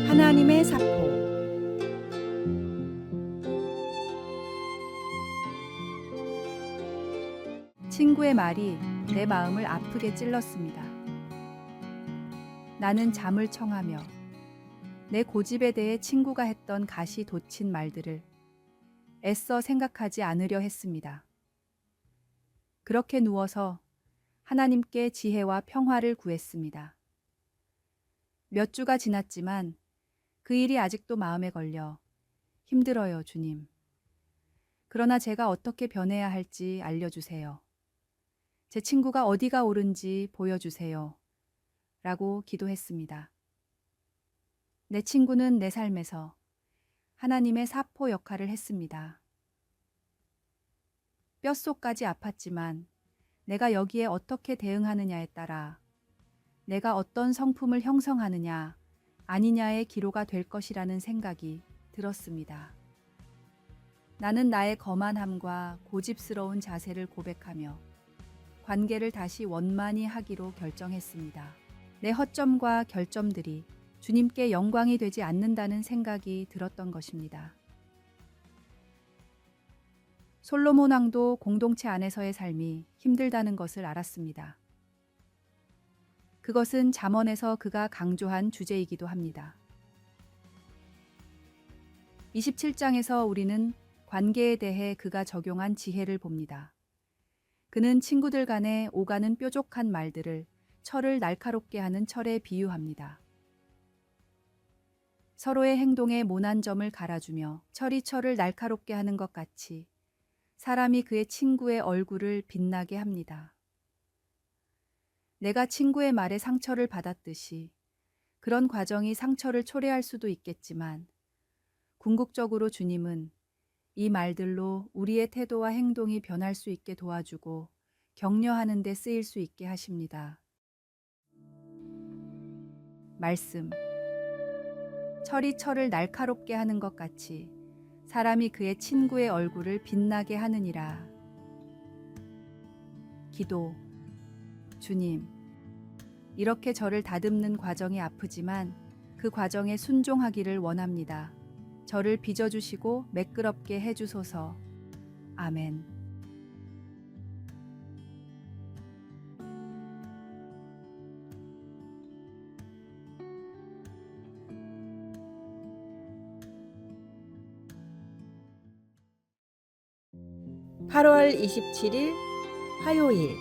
하나님의 사포. 친구의 말이 내 마음을 아프게 찔렀습니다. 나는 잠을 청하며 내 고집에 대해 친구가 했던 가시 돋친 말들을 애써 생각하지 않으려 했습니다. 그렇게 누워서 하나님께 지혜와 평화를 구했습니다. 몇 주가 지났지만 그 일이 아직도 마음에 걸려 힘들어요, 주님. 그러나 제가 어떻게 변해야 할지 알려주세요. 제 친구가 어디가 옳은지 보여주세요. 라고 기도했습니다. 내 친구는 내 삶에서 하나님의 사포 역할을 했습니다. 뼛속까지 아팠지만 내가 여기에 어떻게 대응하느냐에 따라 내가 어떤 성품을 형성하느냐 아니냐의 기로가 될 것이라는 생각이 들었습니다. 나는 나의 거만함과 고집스러운 자세를 고백하며 관계를 다시 원만히 하기로 결정했습니다. 내 허점과 결점들이 주님께 영광이 되지 않는다는 생각이 들었던 것입니다. 솔로몬 왕도 공동체 안에서의 삶이 힘들다는 것을 알았습니다. 그것은 잠언에서 그가 강조한 주제이기도 합니다. 27장에서 우리는 관계에 대해 그가 적용한 지혜를 봅니다. 그는 친구들 간에 오가는 뾰족한 말들을 철을 날카롭게 하는 철에 비유합니다. 서로의 행동에 모난 점을 갈아주며 철이 철을 날카롭게 하는 것 같이 사람이 그의 친구의 얼굴을 빛나게 합니다. 내가 친구의 말에 상처를 받았듯이 그런 과정이 상처를 초래할 수도 있겠지만 궁극적으로 주님은 이 말들로 우리의 태도와 행동이 변할 수 있게 도와주고 격려하는 데 쓰일 수 있게 하십니다. 말씀. 철이 철을 날카롭게 하는 것 같이 사람이 그의 친구의 얼굴을 빛나게 하느니라. 기도. 주님, 이렇게 저를 다듬는 과정이 아프지만 그 과정에 순종하기를 원합니다. 저를 빚어주시고 매끄럽게 해주소서. 아멘. (8월 27일) 화요일.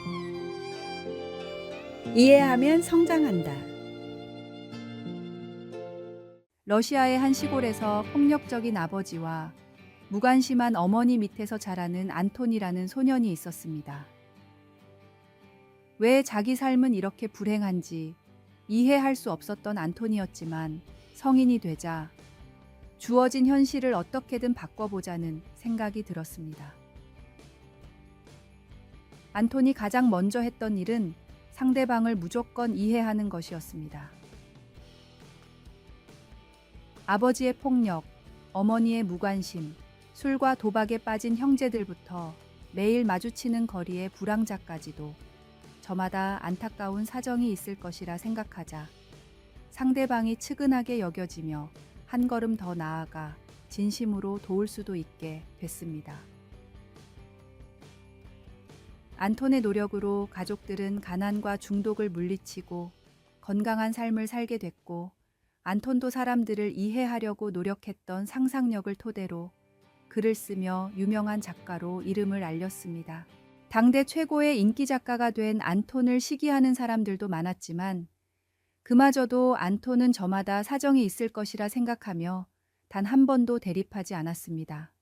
이해하면 성장한다. 러시아의 한 시골에서 폭력적인 아버지와 무관심한 어머니 밑에서 자라는 안톤이라는 소년이 있었습니다. 왜 자기 삶은 이렇게 불행한지 이해할 수 없었던 안톤이었지만 성인이 되자 주어진 현실을 어떻게든 바꿔보자는 생각이 들었습니다. 안톤이 가장 먼저 했던 일은 상대방을 무조건 이해하는 것이었습니다. 아버지의 폭력, 어머니의 무관심, 술과 도박에 빠진 형제들부터 매일 마주치는 거리의 불황자까지도 저마다 안타까운 사정이 있을 것이라 생각하자 상대방이 측은하게 여겨지며 한 걸음 더 나아가 진심으로 도울 수도 있게 됐습니다. 안톤의 노력으로 가족들은 가난과 중독을 물리치고 건강한 삶을 살게 됐고 안톤도 사람들을 이해하려고 노력했던 상상력을 토대로 글을 쓰며 유명한 작가로 이름을 알렸습니다. 당대 최고의 인기 작가가 된 안톤을 시기하는 사람들도 많았지만 그마저도 안톤은 저마다 사정이 있을 것이라 생각하며 단 한 번도 대립하지 않았습니다.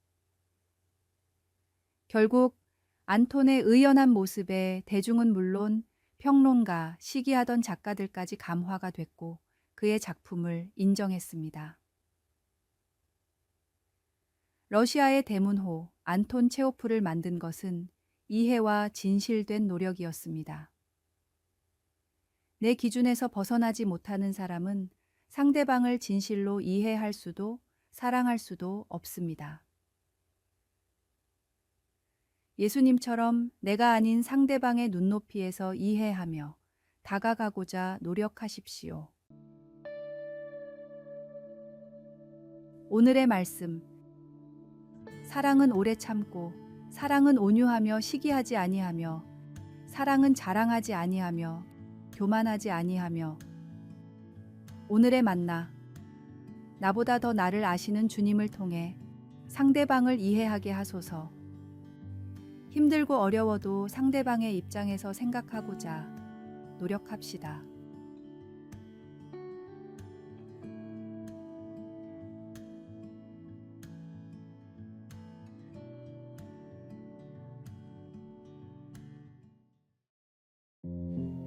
결국 안톤의 의연한 모습에 대중은 물론 평론가, 시기하던 작가들까지 감화가 됐고 그의 작품을 인정했습니다. 러시아의 대문호 안톤 체호프를 만든 것은 이해와 진실된 노력이었습니다. 내 기준에서 벗어나지 못하는 사람은 상대방을 진실로 이해할 수도 사랑할 수도 없습니다. 예수님처럼 내가 아닌 상대방의 눈높이에서 이해하며 다가가고자 노력하십시오. 오늘의 말씀. 사랑은 오래 참고, 사랑은 온유하며 시기하지 아니하며, 사랑은 자랑하지 아니하며, 교만하지 아니하며. 오늘의 만나. 나보다 더 나를 아시는 주님을 통해 상대방을 이해하게 하소서. 힘들고 어려워도 상대방의 입장에서 생각하고자 노력합시다.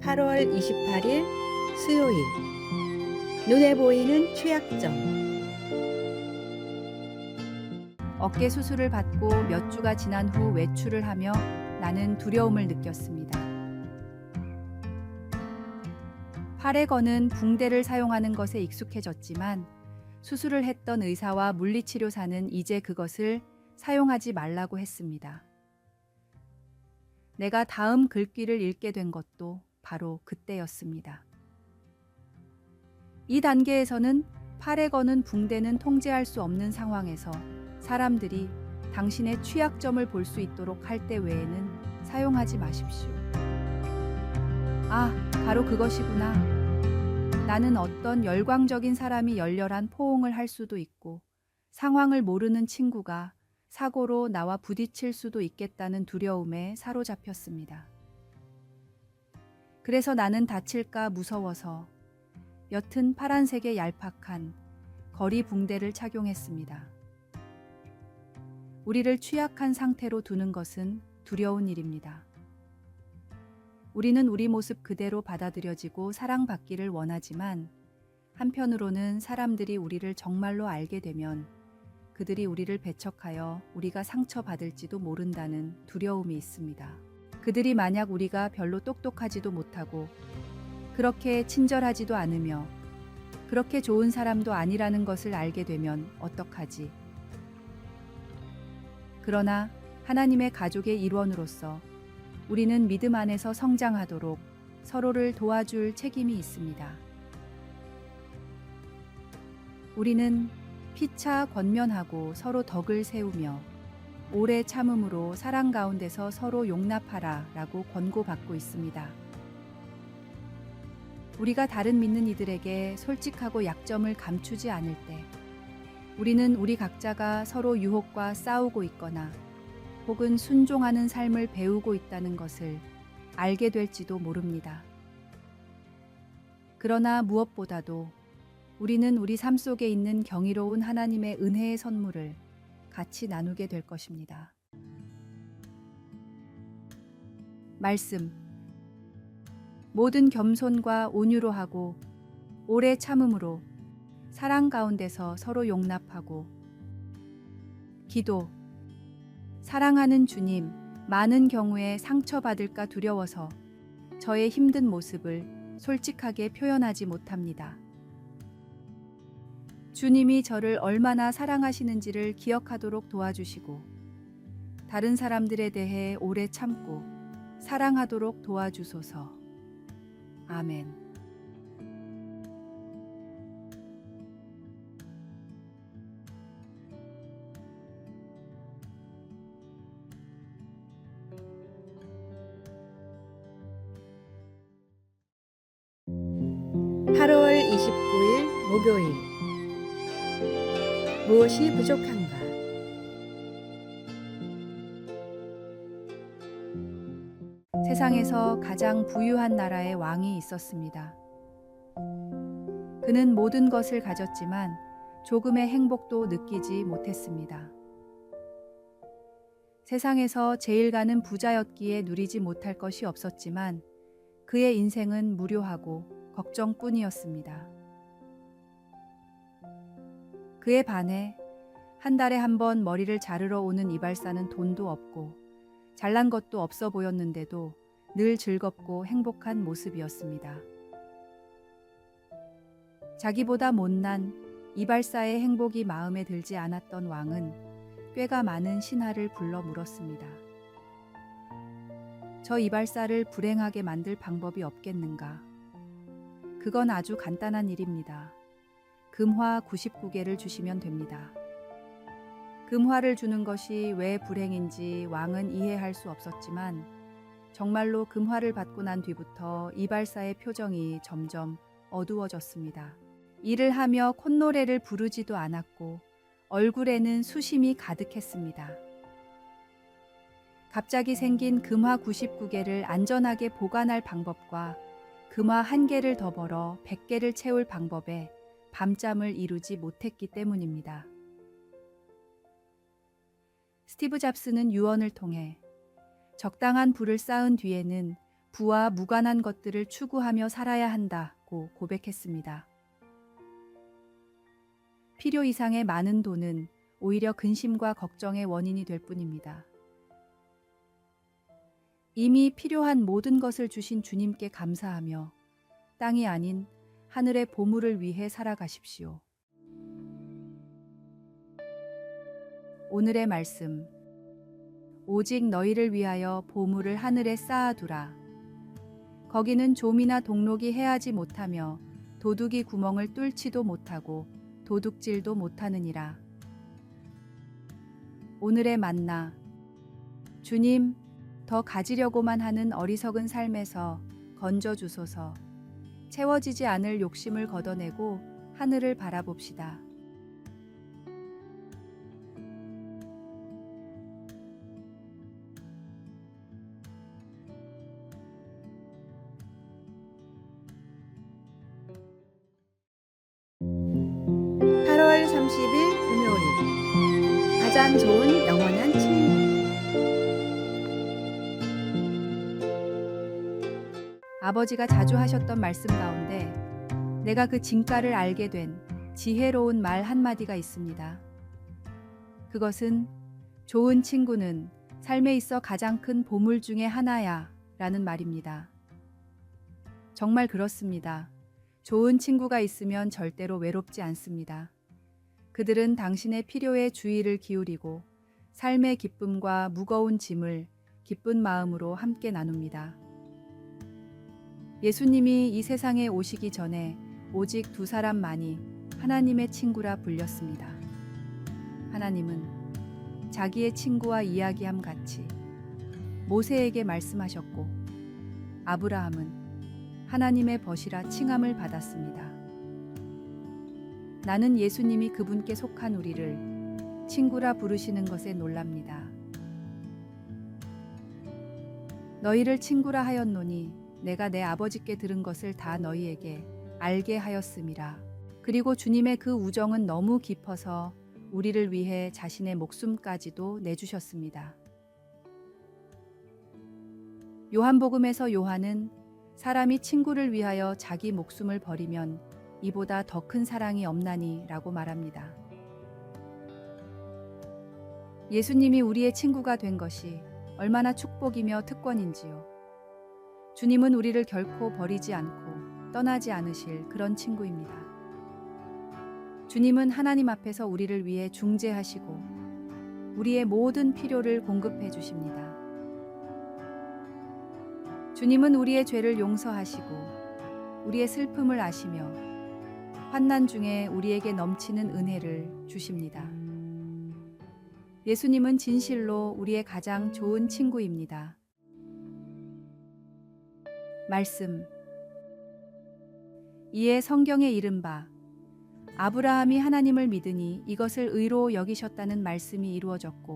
(8월 28일) 수요일. 눈에 보이는 취약점. 어깨 수술을 받고 몇 주가 지난 후 외출을 하며 나는 두려움을 느꼈습니다. 팔에 거는 붕대를 사용하는 것에 익숙해졌지만 수술을 했던 의사와 물리치료사는 이제 그것을 사용하지 말라고 했습니다. 내가 다음 글귀를 읽게 된 것도 바로 그때였습니다. 이 단계에서는 팔에 거는 붕대는 통제할 수 없는 상황에서 사람들이 당신의 취약점을 볼 수 있도록 할 때 외에는 사용하지 마십시오. 아, 바로 그것이구나. 나는 어떤 열광적인 사람이 열렬한 포옹을 할 수도 있고 상황을 모르는 친구가 사고로 나와 부딪힐 수도 있겠다는 두려움에 사로잡혔습니다. 그래서 나는 다칠까 무서워서 옅은 파란색의 얄팍한 거리 붕대를 착용했습니다. 우리를 취약한 상태로 두는 것은 두려운 일입니다. 우리는 우리 모습 그대로 받아들여지고 사랑받기를 원하지만 한편으로는 사람들이 우리를 정말로 알게 되면 그들이 우리를 배척하여 우리가 상처받을지도 모른다는 두려움이 있습니다. 그들이 만약 우리가 별로 똑똑하지도 못하고 그렇게 친절하지도 않으며 그렇게 좋은 사람도 아니라는 것을 알게 되면 어떡하지? 그러나 하나님의 가족의 일원으로서 우리는 믿음 안에서 성장하도록 서로를 도와줄 책임이 있습니다. 우리는 피차 권면하고 서로 덕을 세우며 오래 참음으로 사랑 가운데서 서로 용납하라 라고 권고받고 있습니다. 우리가 다른 믿는 이들에게 솔직하고 약점을 감추지 않을 때 우리는 우리 각자가 서로 유혹과 싸우고 있거나 혹은 순종하는 삶을 배우고 있다는 것을 알게 될지도 모릅니다. 그러나 무엇보다도 우리는 우리 삶 속에 있는 경이로운 하나님의 은혜의 선물을 같이 나누게 될 것입니다. 말씀. 모든 겸손과 온유로 하고 오래 참음으로 사랑 가운데서 서로 용납하고. 기도. 사랑하는 주님, 많은 경우에 상처받을까 두려워서 저의 힘든 모습을 솔직하게 표현하지 못합니다. 주님이 저를 얼마나 사랑하시는지를 기억하도록 도와주시고 다른 사람들에 대해 오래 참고 사랑하도록 도와주소서. 아멘. (8월 29일) 목요일. 무엇이 부족한가? 세상에서 가장 부유한 나라의 왕이 있었습니다. 그는 모든 것을 가졌지만 조금의 행복도 느끼지 못했습니다. 세상에서 제일 가는 부자였기에 누리지 못할 것이 없었지만 그의 인생은 무료하고 걱정뿐이었습니다. 그에 반해 한 달에 한 번 머리를 자르러 오는 이발사는 돈도 없고 잘난 것도 없어 보였는데도 늘 즐겁고 행복한 모습이었습니다. 자기보다 못난 이발사의 행복이 마음에 들지 않았던 왕은 꾀가 많은 신하를 불러 물었습니다. 저 이발사를 불행하게 만들 방법이 없겠는가? 그건 아주 간단한 일입니다. 금화 99개를 주시면 됩니다. 금화를 주는 것이 왜 불행인지 왕은 이해할 수 없었지만 정말로 금화를 받고 난 뒤부터 이발사의 표정이 점점 어두워졌습니다. 일을 하며 콧노래를 부르지도 않았고 얼굴에는 수심이 가득했습니다. 갑자기 생긴 금화 99개를 안전하게 보관할 방법과 금화 1개를 더 벌어 100개를 채울 방법에 밤잠을 이루지 못했기 때문입니다. 스티브 잡스는 유언을 통해 적당한 부를 쌓은 뒤에는 부와 무관한 것들을 추구하며 살아야 한다고 고백했습니다. 필요 이상의 많은 돈은 오히려 근심과 걱정의 원인이 될 뿐입니다. 이미 필요한 모든 것을 주신 주님께 감사하며 땅이 아닌 하늘의 보물을 위해 살아가십시오. 오늘의 말씀. 오직 너희를 위하여 보물을 하늘에 쌓아두라. 거기는 좀이나 동록이 해하지 못하며 도둑이 구멍을 뚫지도 못하고 도둑질도 못하느니라. 오늘의 만나. 주님, 더 가지려고만 하는 어리석은 삶에서 건져주소서. 채워지지 않을 욕심을 걷어내고 하늘을 바라봅시다. (8월 30일) 금요일 가장 좋은 영원한 친구. 아버지가 자주 하셨던 말씀 가운데 내가 그 진가를 알게 된 지혜로운 말 한마디가 있습니다. 그것은 좋은 친구는 삶에 있어 가장 큰 보물 중에 하나야 라는 말입니다. 정말 그렇습니다. 좋은 친구가 있으면 절대로 외롭지 않습니다. 그들은 당신의 필요에 주의를 기울이고 삶의 기쁨과 무거운 짐을 기쁜 마음으로 함께 나눕니다. 예수님이 이 세상에 오시기 전에 오직 2사람만이 하나님의 친구라 불렸습니다. 하나님은 자기의 친구와 이야기함 같이 모세에게 말씀하셨고 아브라함은 하나님의 벗이라 칭함을 받았습니다. 나는 예수님이 그분께 속한 우리를 친구라 부르시는 것에 놀랍니다. 너희를 친구라 하였노니 내가 내 아버지께 들은 것을 다 너희에게 알게 하였음이라. 그리고 주님의 그 우정은 너무 깊어서 우리를 위해 자신의 목숨까지도 내주셨습니다. 요한복음에서 요한은 사람이 친구를 위하여 자기 목숨을 버리면 이보다 더 큰 사랑이 없나니 라고 말합니다. 예수님이 우리의 친구가 된 것이 얼마나 축복이며 특권인지요. 주님은 우리를 결코 버리지 않고 떠나지 않으실 그런 친구입니다. 주님은 하나님 앞에서 우리를 위해 중재하시고 우리의 모든 필요를 공급해 주십니다. 주님은 우리의 죄를 용서하시고 우리의 슬픔을 아시며 환난 중에 우리에게 넘치는 은혜를 주십니다. 예수님은 진실로 우리의 가장 좋은 친구입니다. 말씀. 이에 성경에 이른바 아브라함이 하나님을 믿으니 이것을 의로 여기셨다는 말씀이 이루어졌고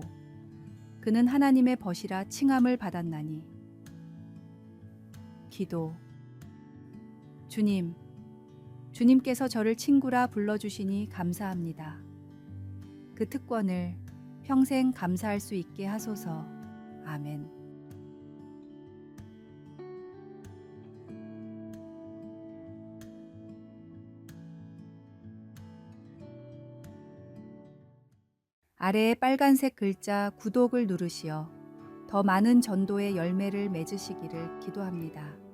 그는 하나님의 벗이라 칭함을 받았나니. 기도. 주님, 주님께서 저를 친구라 불러주시니 감사합니다. 그 특권을 평생 감사할 수 있게 하소서. 아멘. 아래에 빨간색 글자 구독을 누르시어 더 많은 전도의 열매를 맺으시기를 기도합니다.